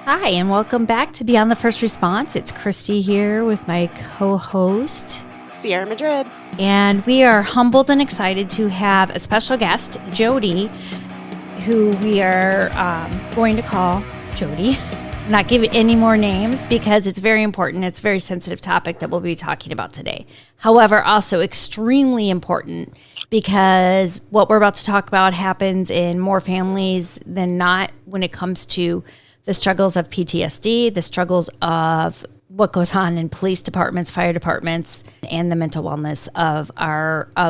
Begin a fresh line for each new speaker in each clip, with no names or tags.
Hi, and welcome back to Beyond the First Response. It's Christy here with my co-host,
Sierra Madrid.
And we are humbled and excited to have a special guest, Jody, who we are going to call Jody. Not give it any more names because it's very important. It's a very sensitive topic that we'll be talking about today. However, also extremely important because what we're about to talk about happens in more families than not when it comes to the struggles of PTSD, the struggles of what goes on in police departments, fire departments, and the mental wellness of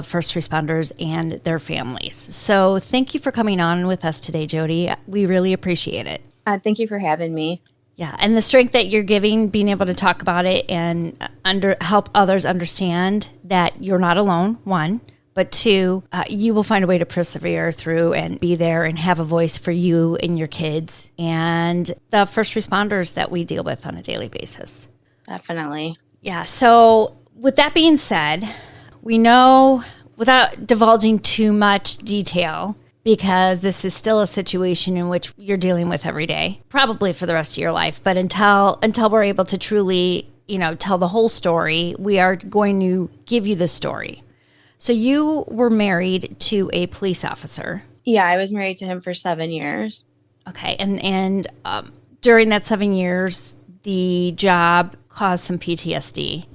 first responders and their families. So thank you for coming on with us today, Jody. We really appreciate it.
Thank you for having me.
Yeah, and the strength that you're giving, being able to talk about it and help others understand that you're not alone, one. But two, you will find a way to persevere through and be there and have a voice for you and your kids and the first responders that we deal with on a daily basis.
Definitely.
Yeah. So with that being said, we know, without divulging too much detail, because this is still a situation in which you're dealing with every day, probably for the rest of your life. But until we're able to truly, tell the whole story, we are going to give you the story. So you were married to a police officer.
Yeah, I was married to him for 7 years.
Okay. And during that 7 years, the job caused some PTSD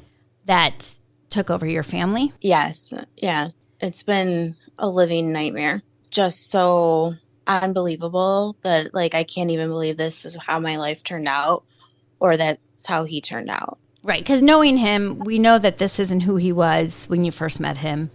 that took over your family?
Yes. Yeah. It's been a living nightmare. Just so unbelievable that, I can't even believe this is how my life turned out or that's how he turned out.
Right. Because knowing him, we know that this isn't who he was when you first met him.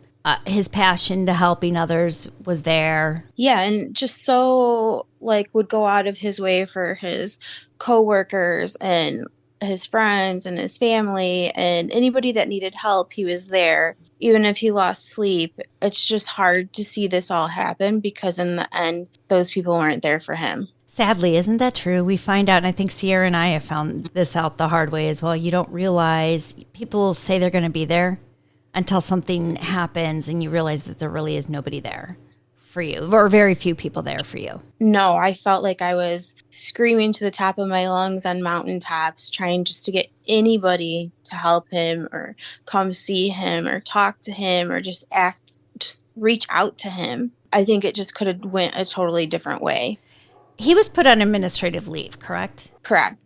His passion to helping others was there.
Yeah. And just so, would go out of his way for his coworkers and his friends and his family and anybody that needed help, he was there. Even if he lost sleep, it's just hard to see this all happen because in the end, those people weren't there for him.
Sadly, isn't that true? We find out, and I think Ciara and I have found this out the hard way as well. You don't realize, people say they're going to be there until something happens and you realize that there really is nobody there for you, or very few people there for you.
No, I felt like I was screaming to the top of my lungs on mountaintops, trying just to get anybody to help him or come see him or talk to him or just reach out to him. I think it just could have went a totally different way.
He was put on administrative leave, correct?
Correct.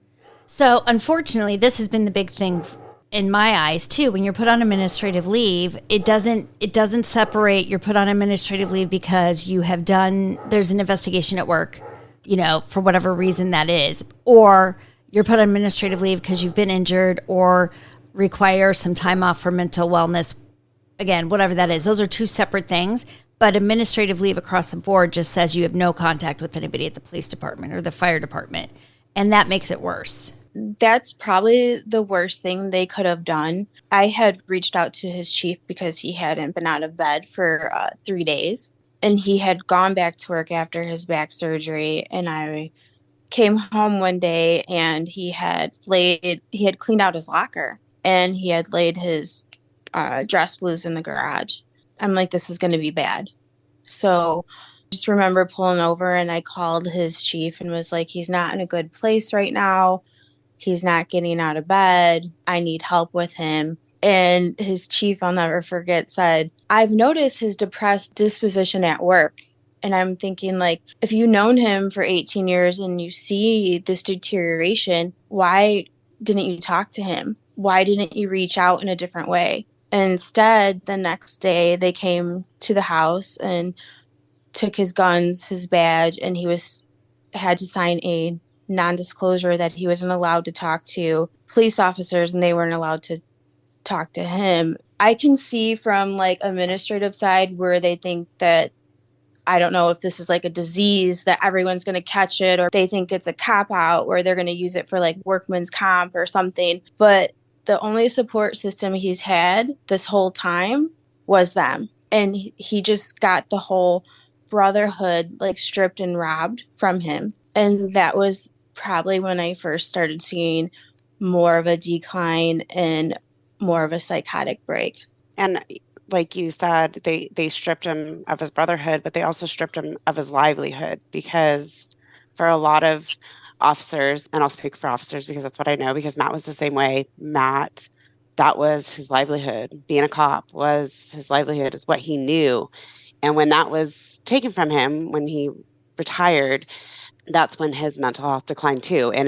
So unfortunately, this has been the big thing in my eyes too. When you're put on administrative leave, it doesn't separate. You're put on administrative leave because there's an investigation at work, for whatever reason that is, or you're put on administrative leave because you've been injured or require some time off for mental wellness. Again, whatever that is, those are two separate things. But administrative leave across the board just says you have no contact with anybody at the police department or the fire department. And that makes it worse.
That's probably the worst thing they could have done. I had reached out to his chief because he hadn't been out of bed for 3 days. And he had gone back to work after his back surgery. And I came home one day and he had cleaned out his locker. And he had laid his dress blues in the garage. I'm like, this is going to be bad. So just remember pulling over and I called his chief and was like, he's not in a good place right now. He's not getting out of bed. I need help with him. And his chief, I'll never forget, said, I've noticed his depressed disposition at work. And I'm thinking, if you've known him for 18 years and you see this deterioration, why didn't you talk to him? Why didn't you reach out in a different way? Instead, the next day, they came to the house and took his guns, his badge, and he had to sign a non-disclosure that he wasn't allowed to talk to police officers and they weren't allowed to talk to him. I can see from administrative side where they think that, I don't know if this is a disease that everyone's going to catch it, or they think it's a cop out where they're going to use it for workman's comp or something. But the only support system he's had this whole time was them. And he just got the whole brotherhood stripped and robbed from him. And that was probably when I first started seeing more of a decline and more of a psychotic break.
And like you said, they stripped him of his brotherhood, but they also stripped him of his livelihood because for a lot of officers, and I'll speak for officers because that's what I know, because Matt was the same way. Matt, that was his livelihood. Being a cop was his livelihood, is what he knew. And when that was taken from him, when he retired, that's when his mental health declined too. And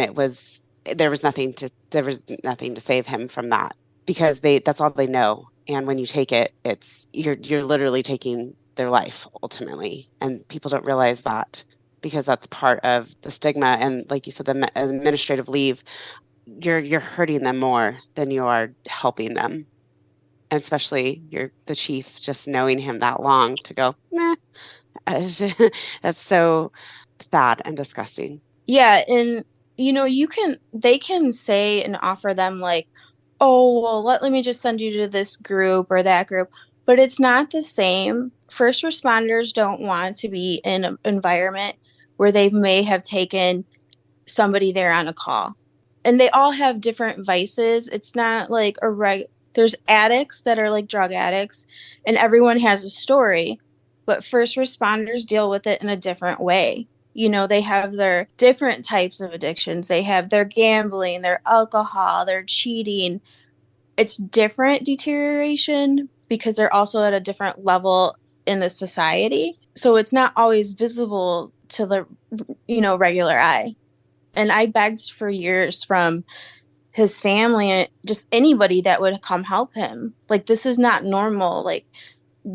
there was nothing to save him from that, because that's all they know. And when you take it, you're literally taking their life ultimately. And people don't realize that, because that's part of the stigma. And like you said, the administrative leave, you're hurting them more than you are helping them. And especially the chief, just knowing him that long, to go, meh, that's so sad and disgusting.
Yeah, and they can say and offer them like, oh, well, let me just send you to this group or that group, but it's not the same. First responders don't want to be in an environment where they may have taken somebody there on a call. And they all have different vices. It's not like there's addicts that are like drug addicts, and everyone has a story, but first responders deal with it in a different way. They have their different types of addictions. They have their gambling, their alcohol, their cheating. It's different deterioration because they're also at a different level in the society. So it's not always visible to the, regular eye. And I begged for years from his family, just anybody that would come help him. Like, this is not normal. Like,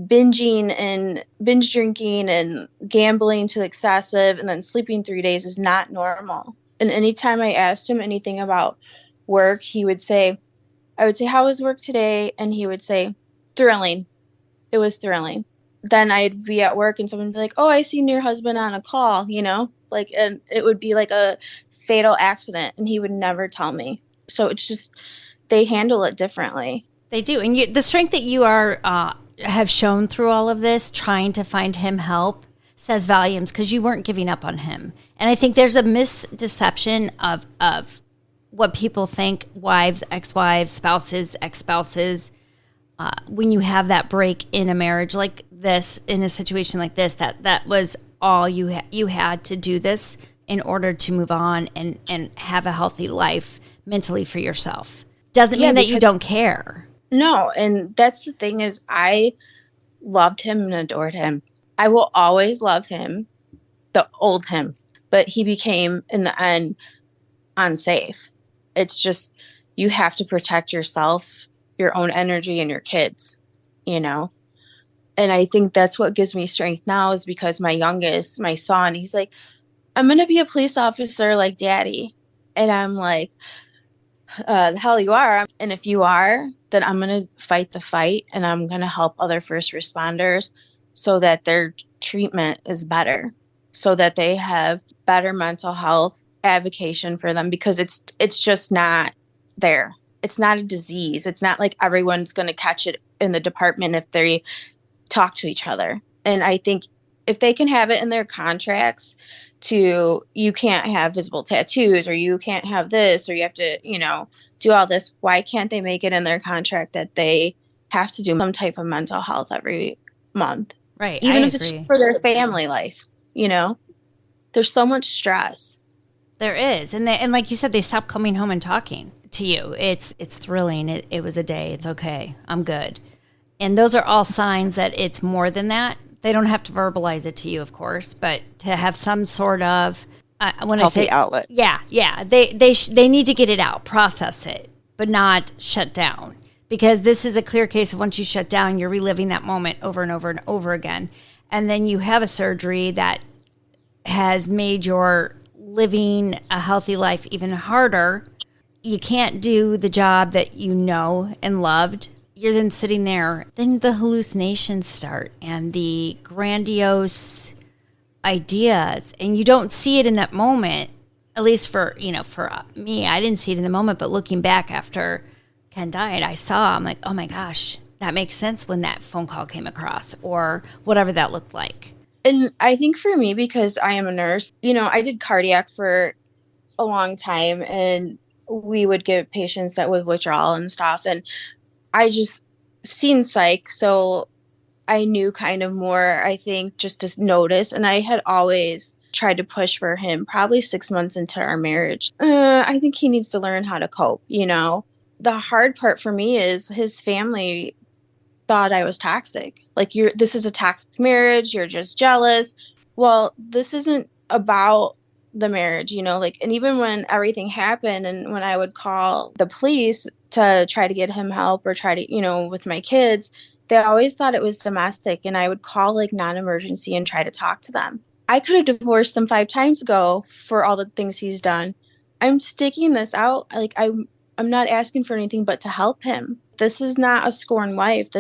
binge drinking and gambling to excessive and then sleeping 3 days is not normal. And anytime I asked him anything about work, I would say, how was work today? And he would say, thrilling. It was thrilling. Then I'd be at work and someone would be like, oh, I seen your husband on a call, and it would be like a fatal accident, and he would never tell me. So it's just, they handle it differently.
They do. And the strength that you have shown through all of this, trying to find him help, says volumes, because you weren't giving up on him. And I think there's a misdeception of what people think wives, ex-wives, spouses, ex-spouses, when you have that break in a marriage like this, in a situation like this, that was all you had to do this in order to move on and have a healthy life mentally for yourself. Doesn't mean that you don't care.
No, and that's the thing, is I loved him and adored him. I will always love him, the old him, but he became, in the end, unsafe. It's just, you have to protect yourself, your own energy, and your kids, And I think that's what gives me strength now, is because my youngest, my son, he's like, I'm going to be a police officer like daddy. And I'm like, the hell you are. And if you are, then I'm going to fight the fight, and I'm going to help other first responders so that their treatment is better, so that they have better mental health advocation for them, because it's just not there. It's not a disease. It's not like everyone's going to catch it in the department if they talk to each other. And I think if they can have it in their contracts you can't have visible tattoos, or you can't have this, or you have to, do all this, why can't they make it in their contract that they have to do some type of mental health every month?
Right.
Even if it's for their family life, there's so much stress.
There is. And like you said, they stopped coming home and talking to you. It's thrilling. It was a day. It's okay. I'm good. And those are all signs that it's more than that. They don't have to verbalize it to you, of course, but to have some sort of
healthy outlet.
Yeah. They need to get it out, process it, but not shut down. Because this is a clear case of, once you shut down, you're reliving that moment over and over and over again. And then you have a surgery that has made your living a healthy life even harder. You can't do the job that you know and loved. You're then sitting there. Then the hallucinations start, and the grandiose ideas, and you don't see it in that moment. At least for me, I didn't see it in the moment, but looking back after Ken died, I'm like, oh my gosh, that makes sense when that phone call came across, or whatever that looked like.
And I think for me, because I am a nurse, I did cardiac for a long time, and we would give patients that with withdrawal and stuff. And I just seen psych, so I knew kind of more, I think, just to notice. And I had always tried to push for him probably 6 months into our marriage. I think he needs to learn how to cope, you know? The hard part for me is his family thought I was toxic. Like, this is a toxic marriage. You're just jealous. Well, this isn't about the marriage, you know, like, and even when everything happened and when I would call the police to try to get him help or try to, you know, with my kids, they always thought it was domestic, and I would call like non-emergency and try to talk to them. I could have divorced him 5 times ago for all the things he's done. I'm sticking this out. Like, I'm not asking for anything but to help him. This is not a scorned wife.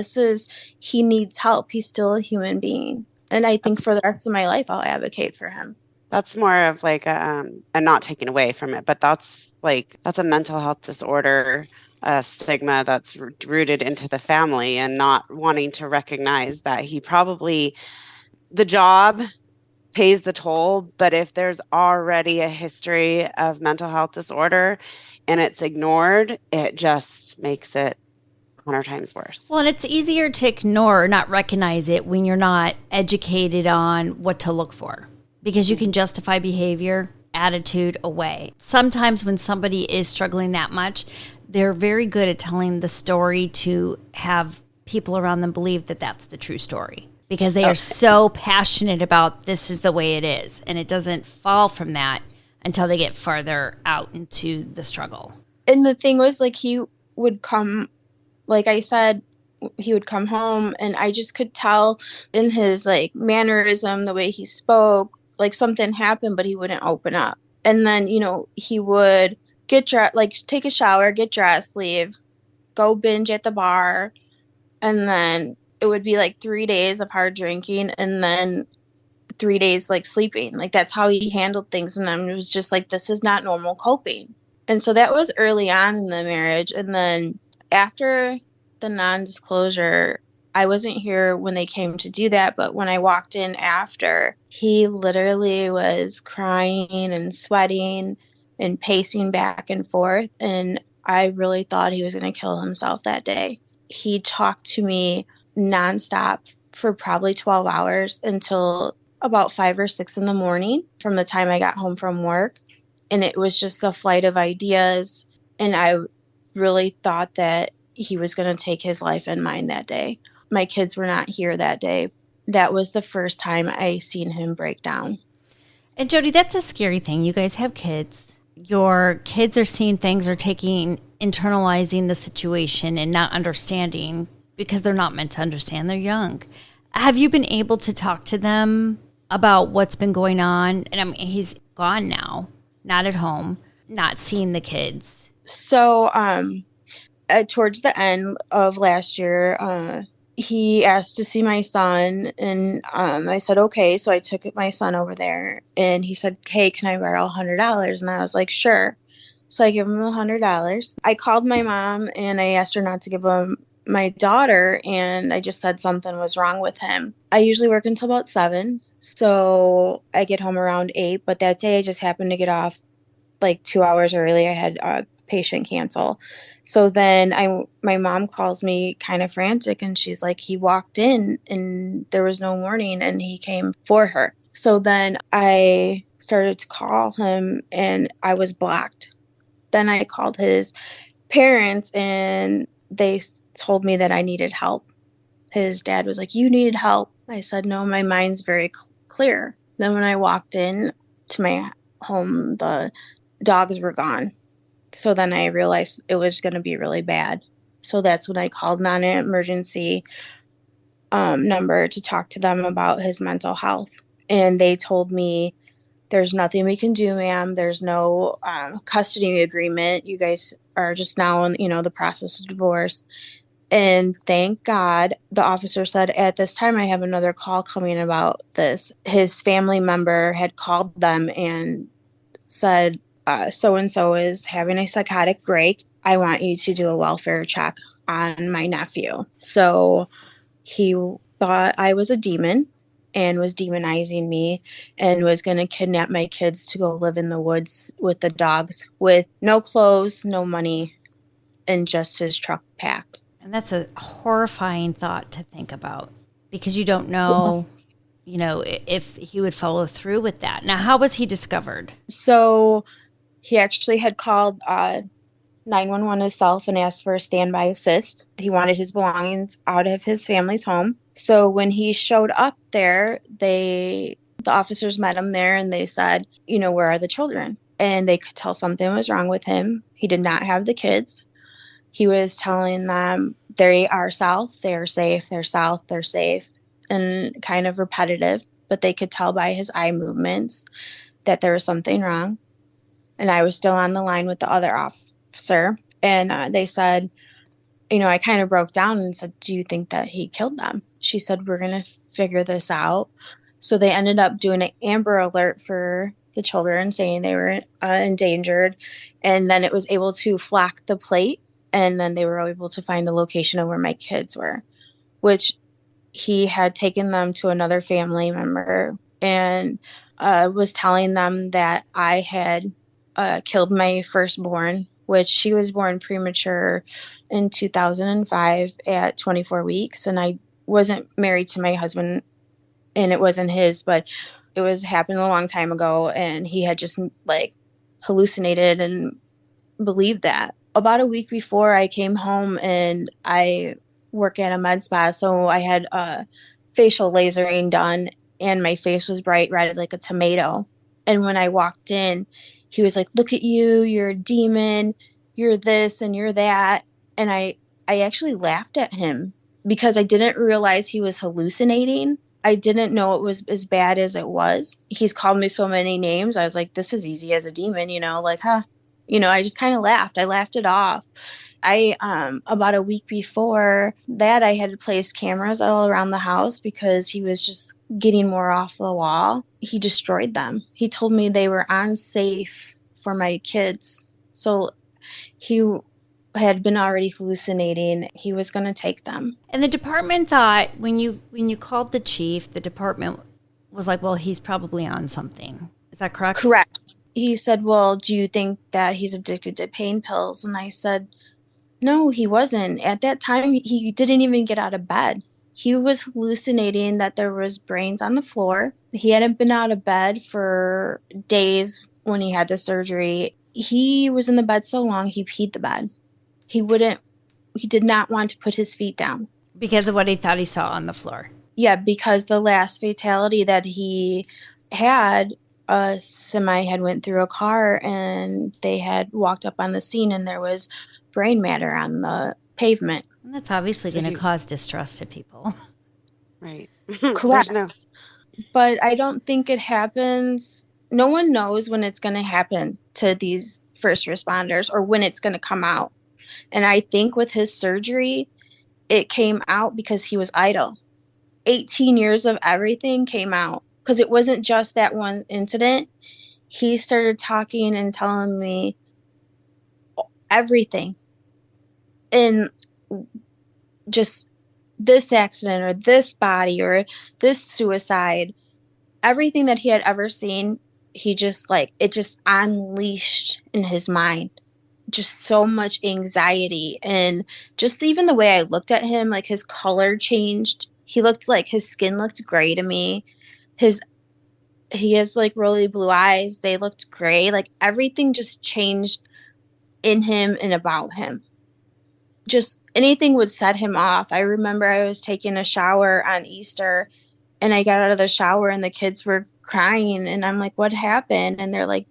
He needs help. He's still a human being. And I think for the rest of my life, I'll advocate for him.
That's more of like and not taking away from it, but that's a mental health disorder, stigma that's rooted into the family, and not wanting to recognize that the job pays the toll, but if there's already a history of mental health disorder and it's ignored, it just makes it 100 times worse.
Well, and it's easier to ignore or not recognize it when you're not educated on what to look for, because you can justify behavior, attitude away. Sometimes when somebody is struggling that much, they're very good at telling the story to have people around them believe that that's the true story, because they are so passionate about this is the way it is. And it doesn't fall from that until they get farther out into the struggle.
And the thing was, like, he would come, like I said, he would come home and I just could tell in his like mannerism, the way he spoke, like something happened, but he wouldn't open up. And then, you know, he would get dressed, like take a shower, get dressed, leave, go binge at the bar. And then it would be like 3 days of hard drinking and then 3 days like sleeping. Like, that's how he handled things. And then it was just like, this is not normal coping. And so that was early on in the marriage. And then after the non-disclosure, I wasn't here when they came to do that, but when I walked in after, he literally was crying and sweating and pacing back and forth. And I really thought he was going to kill himself that day. He talked to me nonstop for probably 12 hours until about 5 or 6 in the morning from the time I got home from work. And it was just a flight of ideas. And I really thought that he was going to take his life and mine that day. My kids were not here that day. That was the first time I seen him break down.
And Jody, that's a scary thing. You guys have kids. Your kids are seeing things or internalizing the situation and not understanding, because they're not meant to understand. They're young. Have you been able to talk to them about what's been going on? And I mean, he's gone now, not at home, not seeing the kids.
So, towards the end of last year, he asked to see my son, and I said, okay. So I took my son over there, and he said, hey, can I borrow $100? And I was like, sure. So I gave him $100. I called my mom, and I asked her not to give him my daughter, and I just said something was wrong with him. I usually work until about 7, so I get home around 8, but that day I just happened to get off like 2 hours early. I had a patient cancel. So then my mom calls me kind of frantic, and she's like, he walked in and there was no warning and he came for her. So then I started to call him and I was blocked. Then I called his parents and they told me that I needed help. His dad was like, you needed help. I said, no, my mind's very clear. Then when I walked in to my home, the dogs were gone. So then I realized it was going to be really bad. So that's when I called non-emergency number to talk to them about his mental health. And they told me, there's nothing we can do, ma'am. There's no custody agreement. You guys are just now in, the process of divorce. And thank God, the officer said, at this time, I have another call coming about this. His family member had called them and said, so-and-so is having a psychotic break. I want you to do a welfare check on my nephew. So he thought I was a demon and was demonizing me and was going to kidnap my kids to go live in the woods with the dogs with no clothes, no money, and just his truck packed.
And that's a horrifying thought to think about, because you don't know if he would follow through with that. Now, how was he discovered?
So he actually had called 911 himself and asked for a standby assist. He wanted his belongings out of his family's home. So when he showed up there, the officers met him there and they said, where are the children? And they could tell something was wrong with him. He did not have the kids. He was telling them they are south, they're safe, they're south, they're safe, and kind of repetitive. But they could tell by his eye movements that there was something wrong. And I was still on the line with the other officer. And they said, I kind of broke down and said, do you think that he killed them? She said, we're going to figure this out. So they ended up doing an Amber Alert for the children, saying they were endangered. And then it was able to flock the plate. And then they were able to find the location of where my kids were, which he had taken them to another family member and was telling them that I had killed my firstborn, which she was born premature in 2005 at 24 weeks. And I wasn't married to my husband, and it wasn't his, but it was happened a long time ago. And he had just hallucinated and believed that. About a week before I came home, and I work at a med spa, so I had facial lasering done, and my face was bright red like a tomato. And when I walked in, he was like, look at you, you're a demon, you're this and you're that. And I actually laughed at him because I didn't realize he was hallucinating. I didn't know it was as bad as it was. He's called me so many names. I was like, this is easy as a demon, I just kind of laughed. I laughed it off. About a week before that, I had placed cameras all around the house because he was just getting more off the wall. He destroyed them. He told me they were unsafe for my kids. So he had been already hallucinating. He was going to take them.
And the department thought when you called the chief, the department was like, well, he's probably on something. Is that correct?
Correct. He said, well, do you think that he's addicted to pain pills? And I said, no, he wasn't. At that time, he didn't even get out of bed. He was hallucinating that there was brains on the floor. He hadn't been out of bed for days when he had the surgery. He was in the bed so long, he peed the bed. He did not want to put his feet down.
Because of what he thought he saw on the floor.
Yeah, because the last fatality that he had, a semi had went through a car and they had walked up on the scene and there was brain matter on the pavement.
And that's obviously going to cause distrust to people.
Right.
Correct. But I don't think it happens. No one knows when it's going to happen to these first responders or when it's going to come out. And I think with his surgery, it came out because he was idle. 18 years of everything came out because it wasn't just that one incident. He started talking and telling me everything. And just this accident or this body or this suicide, everything that he had ever seen, he just it just unleashed in his mind. Just so much anxiety. And just even the way I looked at him, his color changed. He looked his skin looked gray to me. He has really blue eyes. They looked gray. Everything just changed in him and about him. Just anything would set him off. I remember I was taking a shower on Easter and I got out of the shower and the kids were crying and I'm like, what happened? And they're like,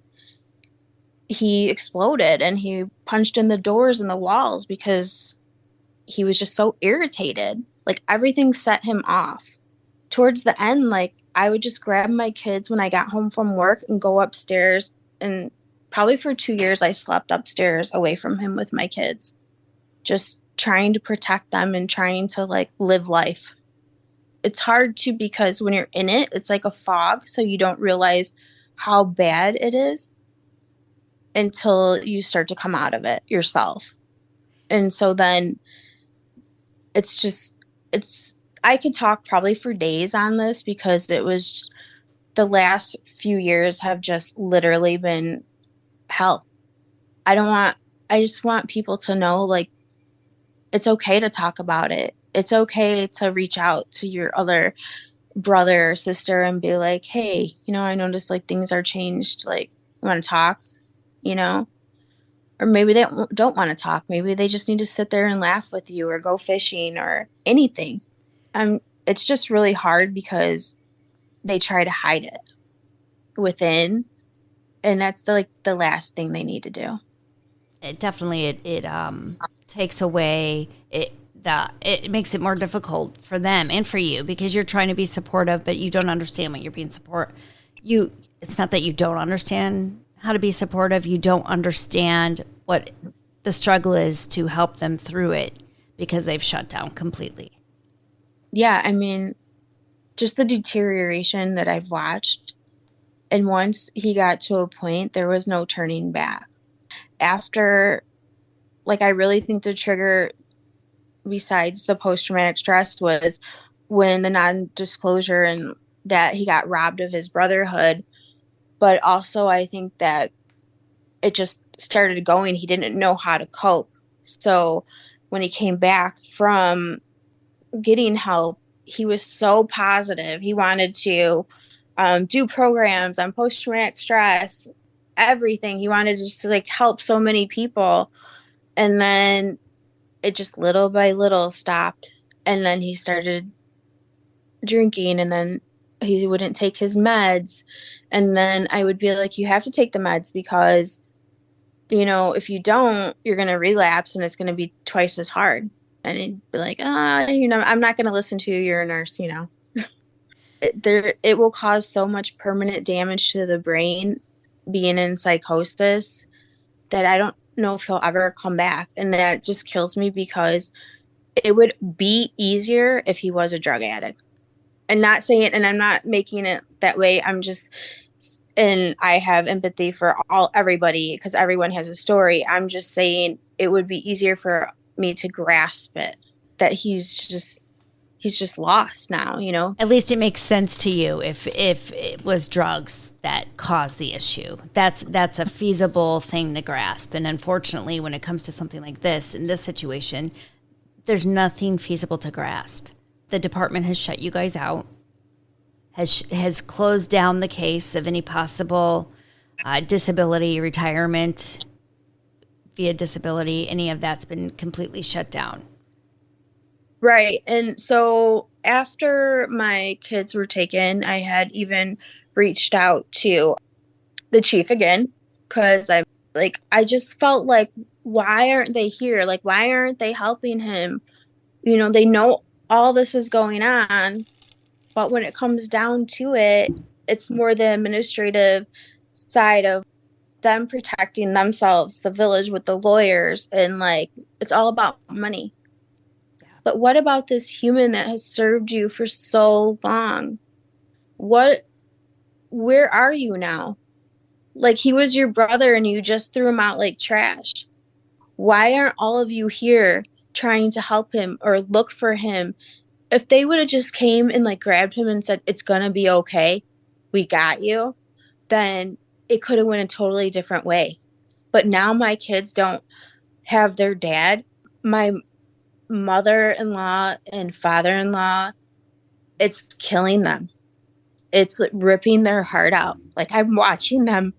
he exploded and he punched in the doors and the walls because he was just so irritated. Everything set him off. Towards the end, I would just grab my kids when I got home from work and go upstairs. And probably for 2 years, I slept upstairs away from him with my kids, just trying to protect them and trying to live life. It's hard to because when you're in it, it's like a fog. So you don't realize how bad it is until you start to come out of it yourself. And so then I could talk probably for days on this because it was the last few years have just literally been hell. I just want people to know it's okay to talk about it. It's okay to reach out to your other brother or sister and be like, hey, I noticed like things are changed. Like, you want to talk, you know? Or maybe they don't want to talk. Maybe they just need to sit there and laugh with you or go fishing or anything. It's just really hard because they try to hide it within, and that's the last thing they need to do.
It definitely it takes away it makes it more difficult for them and for you because you're trying to be supportive, but you don't understand what you're being it's not that you don't understand how to be supportive, you don't understand what the struggle is to help them through it because they've shut down completely.
Yeah, I mean, just the deterioration that I've watched. And once he got to a point, there was no turning back. After, like, I really think the trigger, besides the post-traumatic stress, was when the non-disclosure and that he got robbed of his brotherhood. But also, I think that it just started going. He didn't know how to cope. So when he came back from getting help, he was so positive. He wanted to do programs on post-traumatic stress, everything. He wanted to just like help so many people. And then it just little by little stopped. And then he started drinking, and then he wouldn't take his meds. And then I would be like, you have to take the meds because, if you don't, you're going to relapse and it's going to be twice as hard. And he'd be like, I'm not going to listen to you. You're a nurse, it will cause so much permanent damage to the brain being in psychosis that I don't know if he'll ever come back. And that just kills me because it would be easier if he was a drug addict. And not saying it, and I'm not making it that way. And I have empathy for everybody because everyone has a story. I'm just saying it would be easier for me to grasp it, that he's just lost now,
At least it makes sense to you if it was drugs that caused the issue. That's a feasible thing to grasp. And unfortunately, when it comes to something like this, in this situation, there's nothing feasible to grasp. The department has shut you guys out, has closed down the case of any possible disability, retirement via disability. Any of that's been completely shut down.
Right. And so after my kids were taken, I had even reached out to the chief again because I just felt like, why aren't they here? Like, why aren't they helping him? They know all this is going on, but when it comes down to it, it's more the administrative side of them protecting themselves, the village with the lawyers, and like, it's all about money. But what about this human that has served you for so long? Where are you now? Like, he was your brother and you just threw him out like trash. Why aren't all of you here trying to help him or look for him? If they would have just came and like grabbed him and said, it's going to be okay, we got you, then it could have went a totally different way. But now my kids don't have their dad. My mother-in-law and father-in-law, it's killing them. It's like ripping their heart out. Like, I'm watching them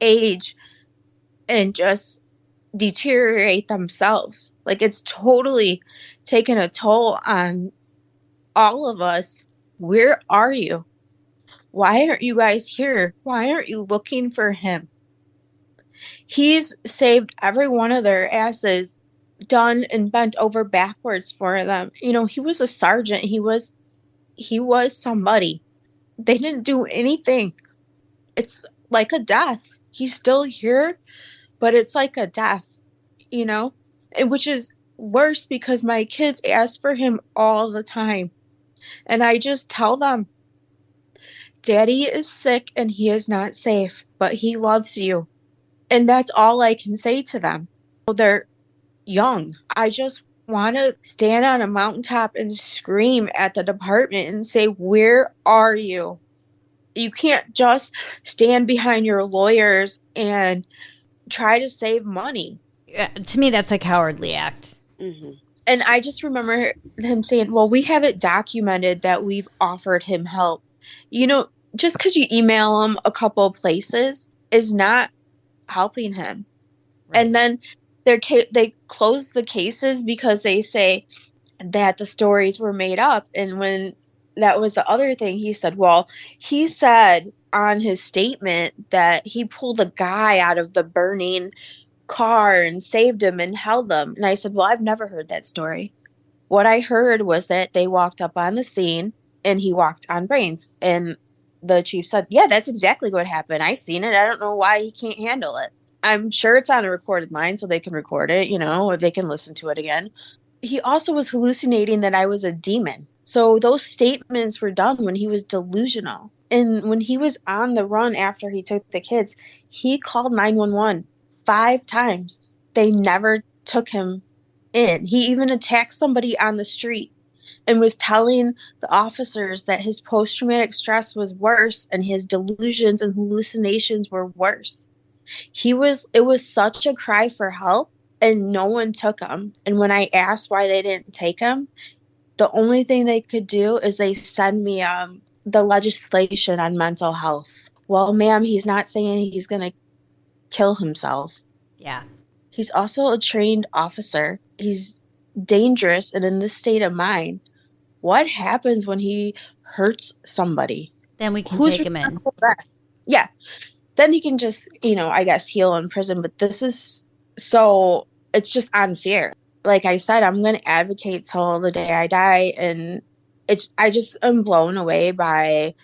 age and just deteriorate themselves. Like, it's totally taken a toll on all of us. Where are you? Why aren't you guys here? Why aren't you looking for him? He's saved every one of their asses, done and bent over backwards for them. He was a sergeant. He was somebody. They didn't do anything. It's like a death. He's still here, but it's like a death, and which is worse because my kids ask for him all the time. And I just tell them, Daddy is sick and he is not safe, but he loves you. And that's all I can say to them. They're young. I just want to stand on a mountaintop and scream at the department and say, where are you? You can't just stand behind your lawyers and try to save money.
To me, that's a cowardly act.
Mm-hmm.
And I just remember him saying, well, we have it documented that we've offered him help. You know, just because you email him a couple of places is not helping him.
Right.
And then they close the cases because they say that the stories were made up. And when that was the other thing, he said, well, he said on his statement that he pulled a guy out of the burning car and saved him and held him. And I said, well, I've never heard that story. What I heard was that they walked up on the scene and he walked on brains. And the chief said, yeah, that's exactly what happened. I seen it. I don't know why he can't handle it. I'm sure it's on a recorded line so they can record it, or they can listen to it again. He also was hallucinating that I was a demon. So those statements were done when he was delusional. And when he was on the run after he took the kids, he called 911 5 times. They never took him in. He even attacked somebody on the street and was telling the officers that his post-traumatic stress was worse and his delusions and hallucinations were worse. It was such a cry for help, and no one took him. And when I asked why they didn't take him, the only thing they could do is they send me the legislation on mental health. Well, ma'am, he's not saying he's going to kill himself.
Yeah.
He's also a trained officer. He's dangerous and in this state of mind. What happens when he hurts somebody?
Then we can take him in.
Yeah. Then he can just, I guess heal in prison. But this is so, it's just unfair. Like I said, I'm going to advocate till the day I die. And I just am blown away by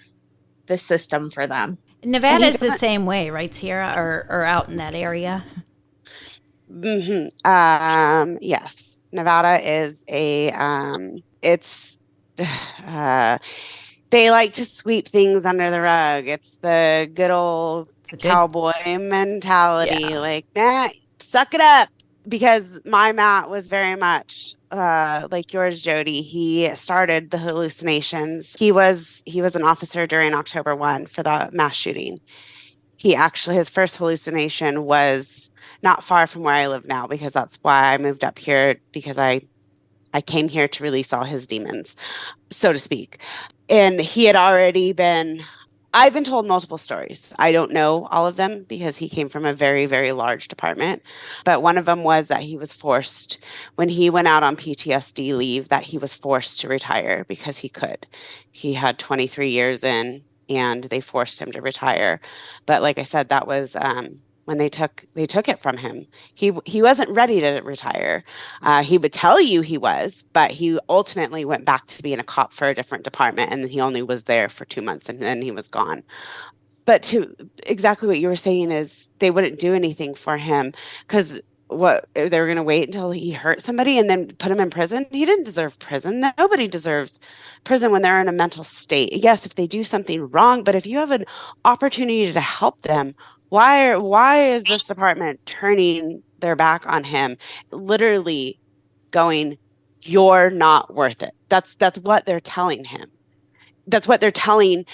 the system for them.
Nevada is the same way, right, Ciara, or out in that area?
Mm-hmm. Yes. Nevada is they like to sweep things under the rug. It's the good old cowboy mentality.
Yeah.
Like, nah, suck it up. Because my Matt was very much like yours, Jody. He started the hallucinations. He was an officer during October 1 for the mass shooting. His first hallucination was not far from where I live now, because that's why I moved up here, because I came here to release all his demons, so to speak. And he had already I've been told multiple stories. I don't know all of them because he came from a very, very large department. But one of them was that he was forced, when he went out on PTSD leave, that he was forced to retire because he could. He had 23 years in and they forced him to retire. But like I said, that was when they took it from him. He wasn't ready to retire. He would tell you he was, but he ultimately went back to being a cop for a different department, and he only was there for 2 months, and then he was gone. But to exactly what you were saying is they wouldn't do anything for him because what they were going to wait until he hurt somebody and then put him in prison. He didn't deserve prison. Nobody deserves prison when they're in a mental state. Yes, if they do something wrong, but if you have an opportunity to help them, why is this department turning their back on him, literally going, you're not worth it? That's what they're telling him. That's what they're telling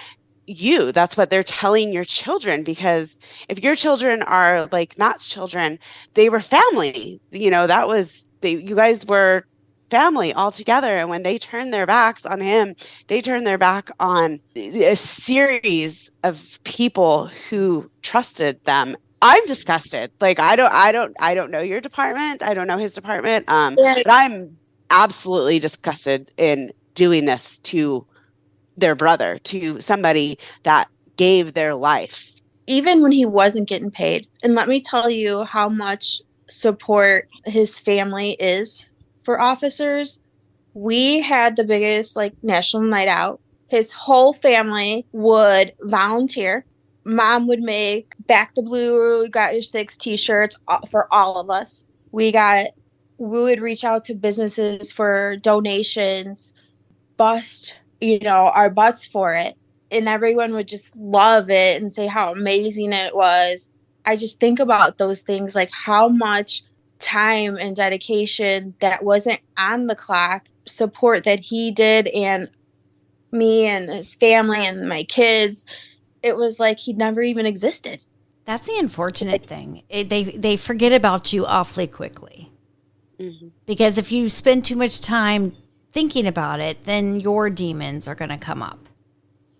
you. That's what they're telling your children, because if your children are like Matt's children, they were family. You guys were family all together. And when they turned their backs on him, they turned their back on a series of people who trusted them. I'm disgusted. Like, I don't know your department. I don't know his department. But I'm absolutely disgusted in doing this to their brother, to somebody that gave their life.
Even when he wasn't getting paid. And let me tell you how much support his family is for officers. We had the biggest national night out. His whole family would volunteer. Mom would make Back the Blue, Got Your Six t-shirts for all of us. We would reach out to businesses for donations, bust our butts for it, and everyone would just love it and say how amazing it was. I just think about those things, like how much time and dedication that wasn't on the clock, support that he did, and me and his family and my kids. It was like he'd never even existed.
That's the unfortunate thing. They forget about you awfully quickly. Because if you spend too much time thinking about it, then your demons are going to come up.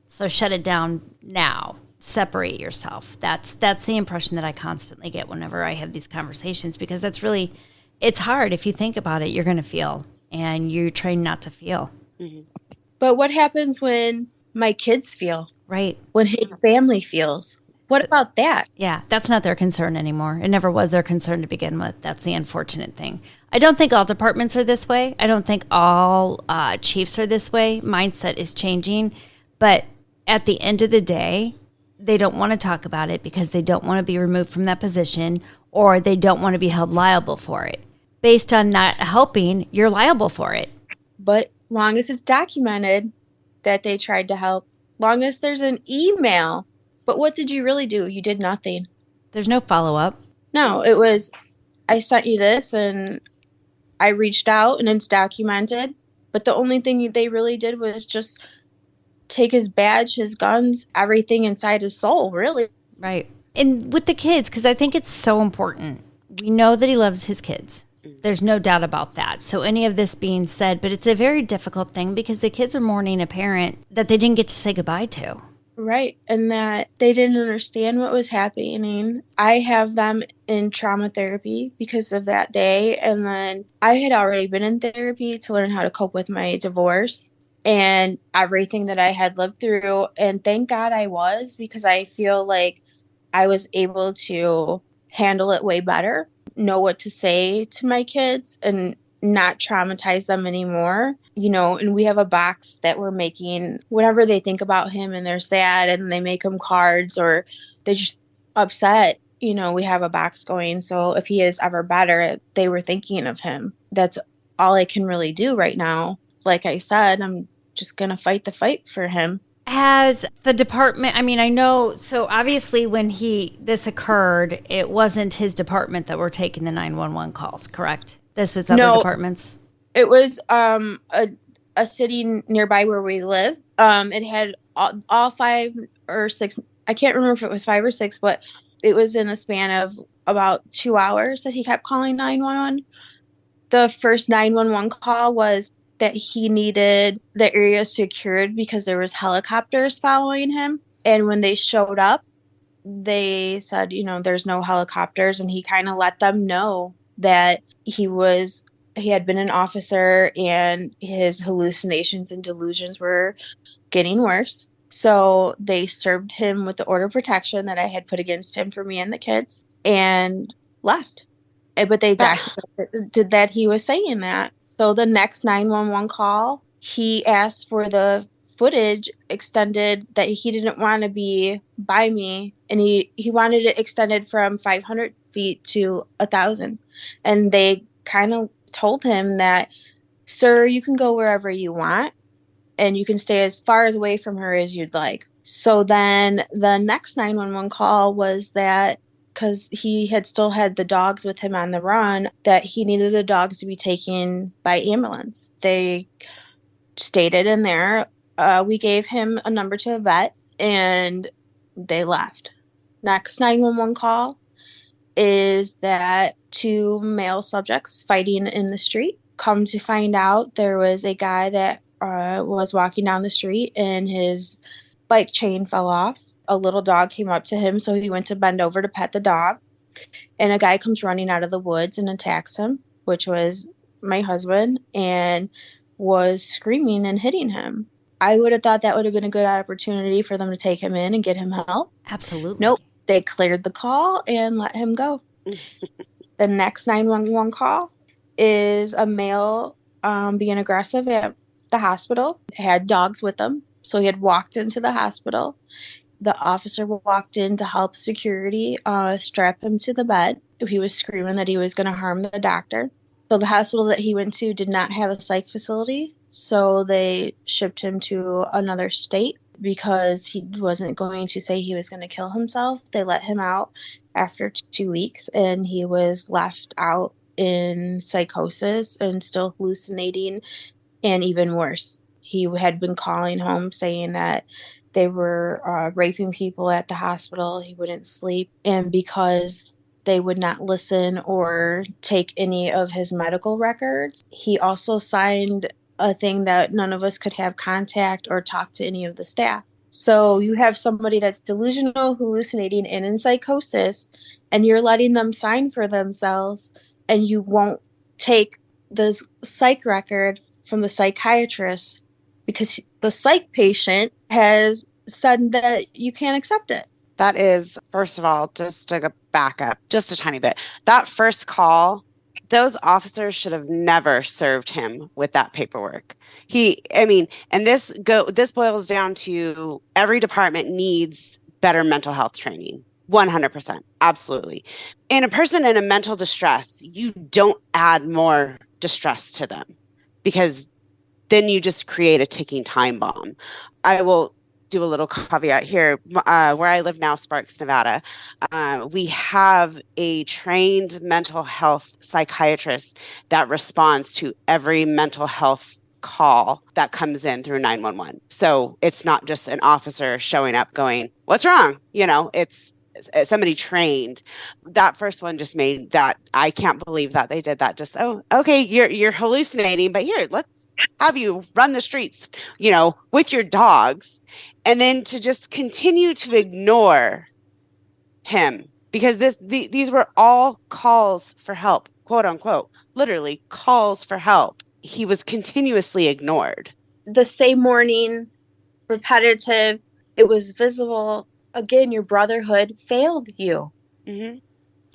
So shut it down now. Separate yourself. That's the impression that I constantly get whenever I have these conversations, because that's really, it's hard. If you think about it, you're going to feel, and you're trained not to feel.
But what happens when my kids feel?
Right.
When his family feels? What about that?
Yeah, that's not their concern anymore. It never was their concern to begin with. That's the unfortunate thing. I don't think all departments are this way. I don't think all chiefs are this way. Mindset is changing. But at the end of the day, they don't want to talk about it because they don't want to be removed from that position, or they don't want to be held liable for it. Based on not helping, you're liable for it.
But long as it's documented that they tried to help, long as there's an email. But what did you really do? You did nothing.
There's no follow-up.
No, it was, I sent you this and I reached out and it's documented. But the only thing they really did was just take his badge, his guns, everything inside his soul, really.
Right. And with the kids, because I think it's so important. We know that he loves his kids. There's no doubt about that. So any of this being said, but it's a very difficult thing because the kids are mourning a parent that they didn't get to say goodbye to.
Right. And that they didn't understand what was happening. I have them in trauma therapy because of that day. And then I had already been in therapy to learn how to cope with my divorce and everything that I had lived through. And thank God I was, because I feel like I was able to handle it way better, know what to say to my kids and not traumatize them anymore, and we have a box that we're making whenever they think about him and they're sad and they make him cards or they're just upset, we have a box going. So if he is ever better, they were thinking of him. That's all I can really do right now. Like I said, I'm just going to fight the fight for him.
Has the department, I know, so obviously when this occurred, it wasn't his department that were taking the 911 calls, correct? This was other departments?
It was a city nearby where we live. It had all 5 or 6, I can't remember if it was 5 or 6, but it was in a span of about 2 hours that he kept calling 911. The first 911 call was that he needed the area secured because there was helicopters following him. And when they showed up, they said, there's no helicopters. And he kind of let them know that he had been an officer and his hallucinations and delusions were getting worse. So they served him with the order of protection that I had put against him for me and the kids and left. But they documented that he was saying that. So the next 911 call, he asked for the footage extended, that he didn't want to be by me. And he wanted it extended from 500 feet to 1,000. And they kind of told him that, sir, you can go wherever you want and you can stay as far away from her as you'd like. So then the next 911 call was that because he had still had the dogs with him on the run, that he needed the dogs to be taken by ambulance. They stated in there, we gave him a number to a vet and they left. Next 911 call is that 2 male subjects fighting in the street. Come to find out, there was a guy that was walking down the street and his bike chain fell off. A little dog came up to him, so he went to bend over to pet the dog. And a guy comes running out of the woods and attacks him, which was my husband, and was screaming and hitting him. I would have thought that would have been a good opportunity for them to take him in and get him help.
Absolutely.
Nope. They cleared the call and let him go. The next 911 call is a male being aggressive at the hospital. He had dogs with him, so he had walked into the hospital. The officer walked in to help security strap him to the bed. He was screaming that he was going to harm the doctor. So the hospital that he went to did not have a psych facility, so they shipped him to another state because he wasn't going to say he was going to kill himself. They let him out after 2 weeks, and he was left out in psychosis and still hallucinating, and even worse. He had been calling home saying that they were raping people at the hospital. He wouldn't sleep. And because they would not listen or take any of his medical records. He also signed a thing that none of us could have contact or talk to any of the staff. So you have somebody that's delusional, hallucinating, and in psychosis, and you're letting them sign for themselves, and you won't take the psych record from the psychiatrist because the psych patient has said that you can't accept it.
That is, first of all, just to back up just a tiny bit. That first call, those officers should have never served him with that paperwork. And this boils down to every department needs better mental health training. 100%. Absolutely. In a person in a mental distress, you don't add more distress to them because then you just create a ticking time bomb. I will do a little caveat here. Where I live now, Sparks, Nevada, we have a trained mental health psychiatrist that responds to every mental health call that comes in through 911. So it's not just an officer showing up going, "What's wrong?" It's somebody trained. That first one just made that, I can't believe that they did that. Just, oh, okay, you're hallucinating, but here, let's have you run the streets, with your dogs. And then to just continue to ignore him, because these were all calls for help, quote unquote, literally calls for help. He was continuously ignored.
The same morning, repetitive, it was visible. Again, your brotherhood failed you.
Mm-hmm.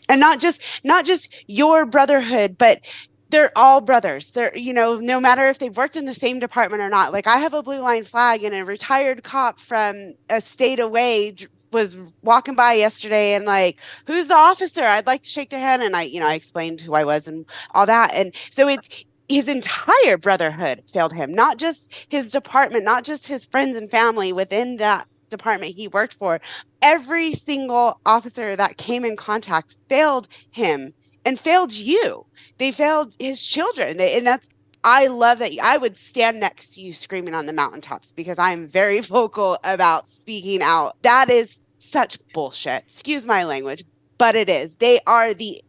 And not just your brotherhood, but they're all brothers. They're, no matter if they've worked in the same department or not. Like, I have a blue line flag, and a retired cop from a state away was walking by yesterday and like, "Who's the officer? I'd like to shake their hand." And I explained who I was and all that. And so it's his entire brotherhood failed him, not just his department, not just his friends and family within that department he worked for. Every single officer that came in contact failed him and failed you. They failed his children. I love that. I would stand next to you screaming on the mountaintops because I'm very vocal about speaking out. That is such bullshit. Excuse my language, but it is. They are the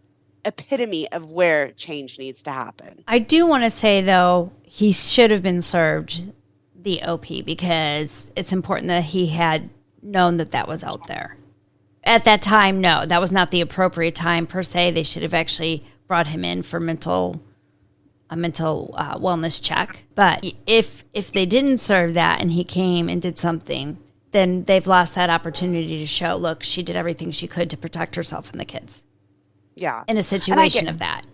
epitome of where change needs to happen.
I do want to say, though, he should have been served the OP because it's important that he had known that was out there. At that time, no, that was not the appropriate time per se. They should have actually brought him in for a mental wellness check. But if they didn't serve that and he came and did something, then they've lost that opportunity to show, look, she did everything she could to protect herself and the kids.
Yeah.
In a situation of that.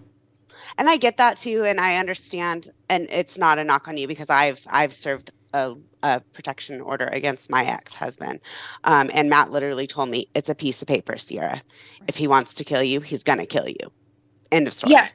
And I get that too, and I understand, and it's not a knock on you because I've served a protection order against my ex-husband. And Matt literally told me, "It's a piece of paper, Ciara. If he wants to kill you, he's going to kill you." End of story.
Yeah.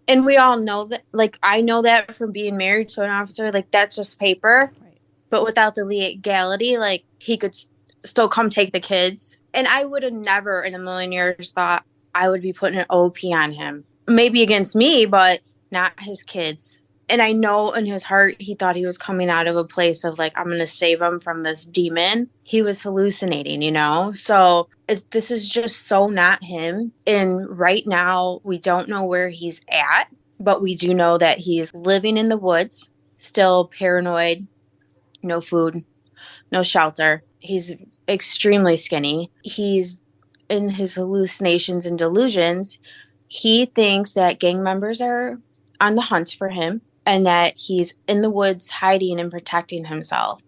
And we all know that, like, I know that from being married to an officer, like, that's just paper. Right. But without the legality, like, he could still come take the kids. And I would have never in a million years thought I would be putting an OP on him. Maybe against me, but not his kids. And I know in his heart, he thought he was coming out of a place of like, I'm going to save him from this demon. He was hallucinating, So this is just so not him. And right now, we don't know where he's at, but we do know that he's living in the woods, still paranoid, no food, no shelter. He's extremely skinny. He's in his hallucinations and delusions. He thinks that gang members are on the hunt for him, and that he's in the woods hiding and protecting himself.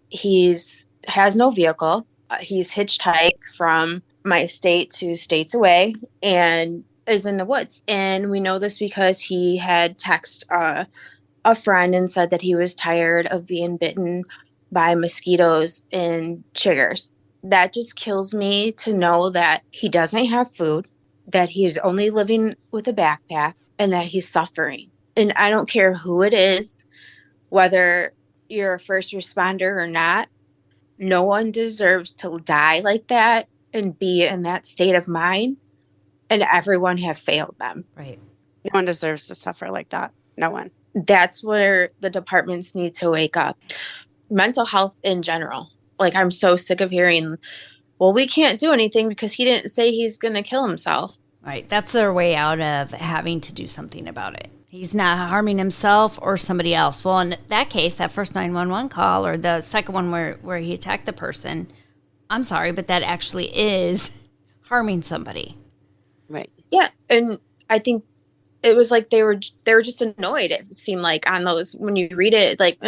Has no vehicle. He's hitchhiked from my state to states away and is in the woods. And we know this because he had texted a friend and said that he was tired of being bitten by mosquitoes and chiggers. That just kills me to know that he doesn't have food, that he's only living with a backpack, and that he's suffering. And I don't care who it is, whether you're a first responder or not, no one deserves to die like that and be in that state of mind. And everyone have failed them.
Right.
No one deserves to suffer like that. No one.
That's where the departments need to wake up. Mental health in general. Like, I'm so sick of hearing, well, we can't do anything because he didn't say he's going to kill himself.
Right. That's their way out of having to do something about it. He's not harming himself or somebody else. Well, in that case, that first 911 call or the second one where he attacked the person, I'm sorry, but that actually is harming somebody.
Right.
Yeah, and I think it was like they were just annoyed. It seemed like on those, when you read it, like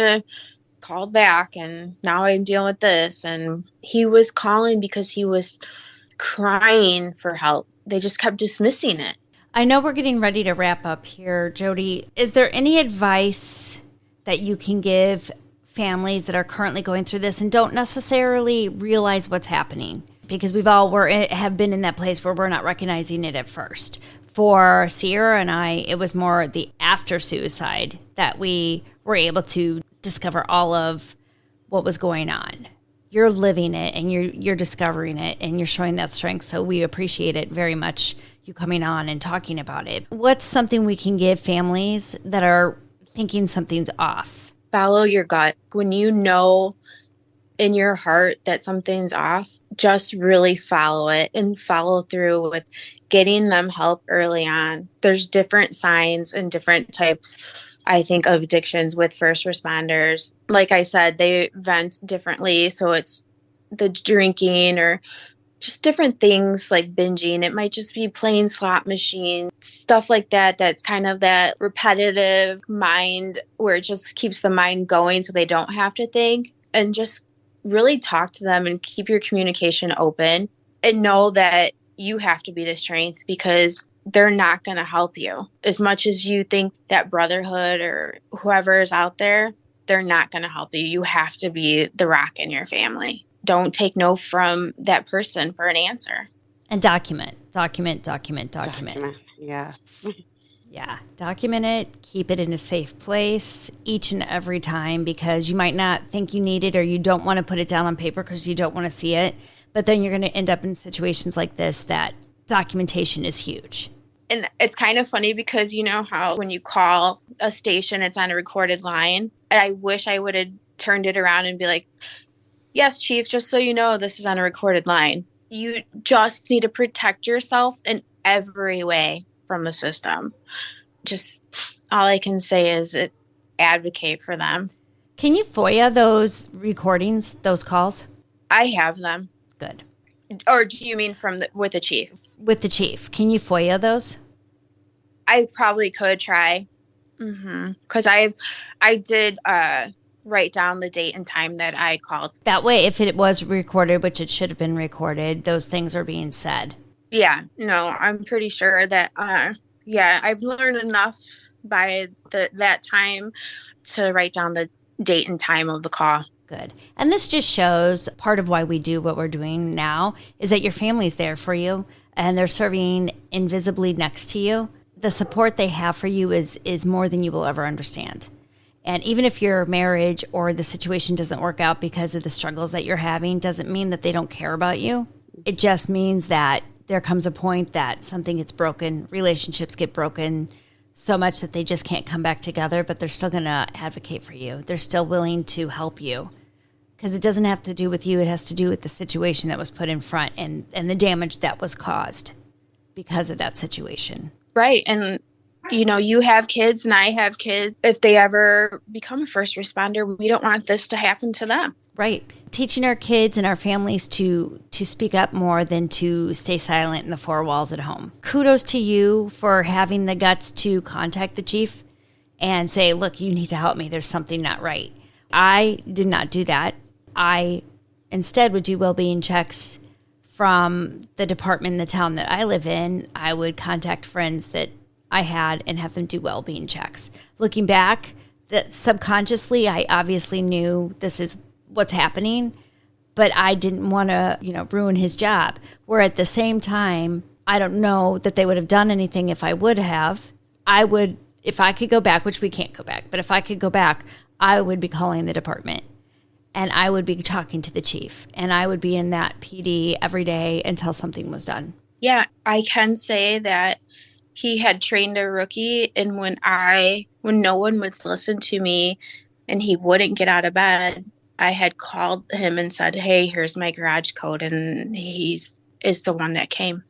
called back and now I'm dealing with this. And he was calling because he was crying for help. They just kept dismissing it.
I know we're getting ready to wrap up here, Jody. Is there any advice that you can give families that are currently going through this and don't necessarily realize what's happening? Because we've all have been in that place where we're not recognizing it at first. For Ciara and I, it was more the after suicide that we were able to discover all of what was going on. You're living it and you're discovering it and you're showing that strength. So we appreciate it very much, you coming on and talking about it. What's something we can give families that are thinking something's off?
Follow your gut. When you know in your heart that something's off, just really follow it and follow through with getting them help early on. There's different signs and different types, I think, of addictions with first responders. Like I said, they vent differently. So it's the drinking or just different things like binging. It might just be playing slot machines, stuff like that. That's kind of that repetitive mind where it just keeps the mind going so they don't have to think. And just really talk to them and keep your communication open and know that you have to be the strength because they're not going to help you. As much as you think that brotherhood or whoever is out there, they're not going to help you. You have to be the rock in your family. Don't take no from that person for an answer.
And document.
Yes.
Yeah, document it, keep it in a safe place each and every time because you might not think you need it or you don't want to put it down on paper because you don't want to see it. But then you're going to end up in situations like this that documentation is huge.
And it's kind of funny because you know how when you call a station, it's on a recorded line. And I wish I would have turned it around and be like, yes, Chief, just so you know, this is on a recorded line. You just need to protect yourself in every way from the system. Just all I can say is advocate for them.
Can you FOIA those recordings, those calls?
I have them.
Good.
Or do you mean with the chief?
With the chief. Can you FOIA those?
I probably could try. Because I did write down the date and time that I called.
That way, if it was recorded, which it should have been recorded, those things are being said.
Yeah, no, I'm pretty sure that, I've learned enough by that time to write down the date and time of the call.
Good. And this just shows part of why we do what we're doing now is that your family's there for you and they're serving invisibly next to you. The support they have for you is more than you will ever understand. And even if your marriage or the situation doesn't work out because of the struggles that you're having, doesn't mean that they don't care about you. It just means that there comes a point that something gets broken, relationships get broken so much that they just can't come back together, but they're still going to advocate for you. They're still willing to help you because it doesn't have to do with you. It has to do with the situation that was put in front and the damage that was caused because of that situation.
Right. And, you know, you have kids and I have kids. If they ever become a first responder, we don't want this to happen to them.
Right. Teaching our kids and our families to speak up more than to stay silent in the four walls at home. Kudos to you for having the guts to contact the chief and say, look, you need to help me. There's something not right. I did not do that. I instead would do well-being checks from the department in the town that I live in. I would contact friends that I had and have them do well-being checks. Looking back, that subconsciously, I obviously knew this is what's happening, but I didn't want to, ruin his job. Where at the same time, I don't know that they would have done anything if I would have. I would, if I could go back, which we can't go back, but if I could go back, I would be calling the department and I would be talking to the chief and I would be in that PD every day until something was done.
Yeah, I can say that he had trained a rookie, and when no one would listen to me and he wouldn't get out of bed, I had called him and said, hey, here's my garage code. And is the one that came.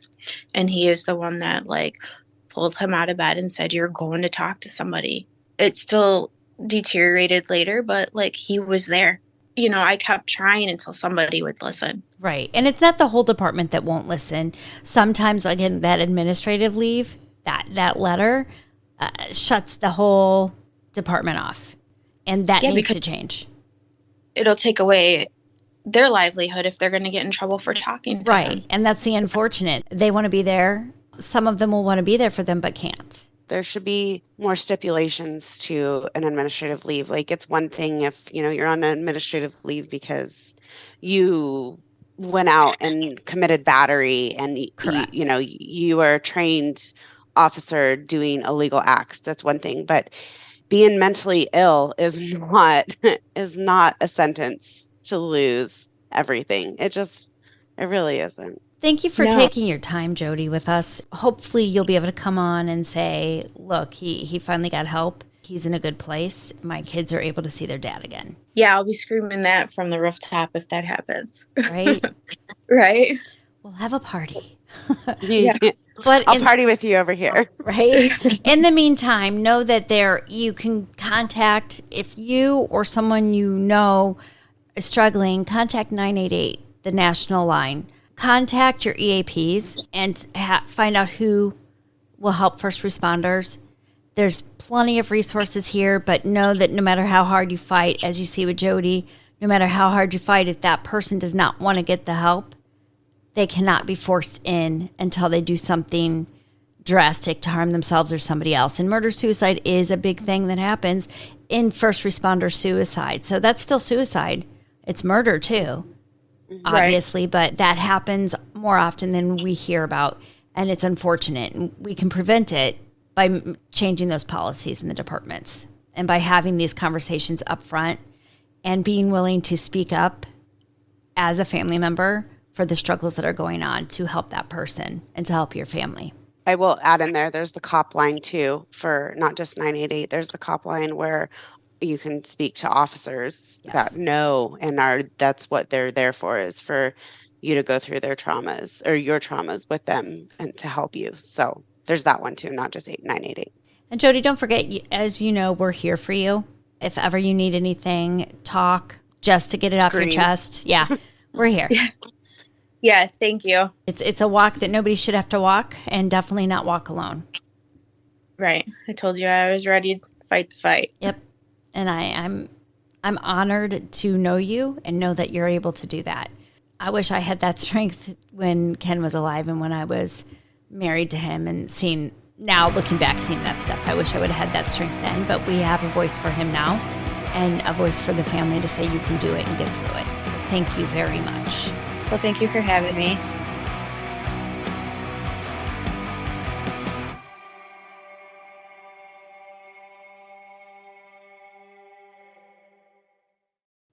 And he is the one that like pulled him out of bed and said, "You're going to talk to somebody." It still deteriorated later, but like he was there. You know, I kept trying until somebody would listen.
Right. And it's not the whole department that won't listen. Sometimes, again, that administrative leave, that letter shuts the whole department off. And that needs to change.
It'll take away their livelihood if they're going to get in trouble for talking to them.
And that's the unfortunate. They want to be there. Some of them will want to be there for them, but can't.
There should be more stipulations to an administrative leave. Like, it's one thing if, you know, you're on an administrative leave because you went out and committed battery and, you know, you are a trained officer doing illegal acts. That's one thing. But being mentally ill is not a sentence to lose everything. It really isn't.
Thank you for taking your time, Jody, with us. Hopefully you'll be able to come on and say, look, he finally got help. He's in a good place. My kids are able to see their dad again.
Yeah, I'll be screaming that from the rooftop if that happens.
Right?
Right.
We'll have a party.
Yeah. But I'll party with you over here.
Right. In the meantime, know that you can contact, if you or someone you know is struggling, contact 988, the national line. Contact your EAPs and find out who will help first responders. There's plenty of resources here, but know that no matter how hard you fight, as you see with Jody, no matter how hard you fight, if that person does not want to get the help, they cannot be forced in until they do something drastic to harm themselves or somebody else. And murder-suicide is a big thing that happens in first responder suicide. So that's still suicide. It's murder too. Obviously, but that happens more often than we hear about, and it's unfortunate. And we can prevent it by changing those policies in the departments and by having these conversations up front and being willing to speak up as a family member for the struggles that are going on to help that person and to help your family.
I will add in there's the COP line too, for not just 988. There's the COP line where you can speak to officers that know and that's what they're there for, is for you to go through their traumas or your traumas with them and to help you. So there's that one too, not just 988.
And Jody, don't forget, as you know, we're here for you. If ever you need anything, talk just to get it off your chest. Yeah, we're here.
Yeah, thank you.
It's a walk that nobody should have to walk, and definitely not walk alone.
Right. I told you I was ready to fight the fight.
Yep. And I'm honored to know you and know that you're able to do that. I wish I had that strength when Ken was alive and when I was married to him, and looking back, seeing that stuff. I wish I would have had that strength then, but we have a voice for him now and a voice for the family to say you can do it and get through it. So thank you very much.
Well, thank you for having me.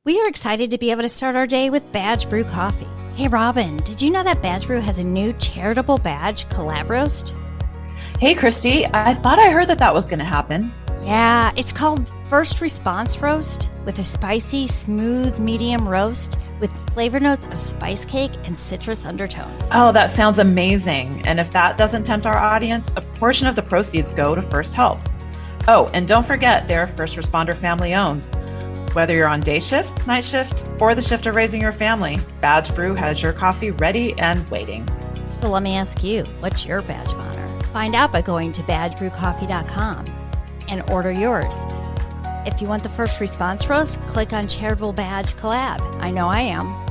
We are excited to be able to start our day with Badge Brew Coffee. Hey Robin, did you know that Badge Brew has a new charitable badge collab roast?
Hey Christy, I thought I heard that was going to happen.
Yeah, it's called First Response Roast, with a spicy, smooth, medium roast with flavor notes of spice cake and citrus undertone.
Oh, that sounds amazing. And if that doesn't tempt our audience, a portion of the proceeds go to First Help. Oh, and don't forget, they're first responder family owned. Whether you're on day shift, night shift, or the shift of raising your family, Badge Brew has your coffee ready and waiting.
So let me ask you, what's your badge of honor? Find out by going to badgebrewcoffee.com and order yours. If you want the first response roast, click on Charitable Badge Collab. I know I am.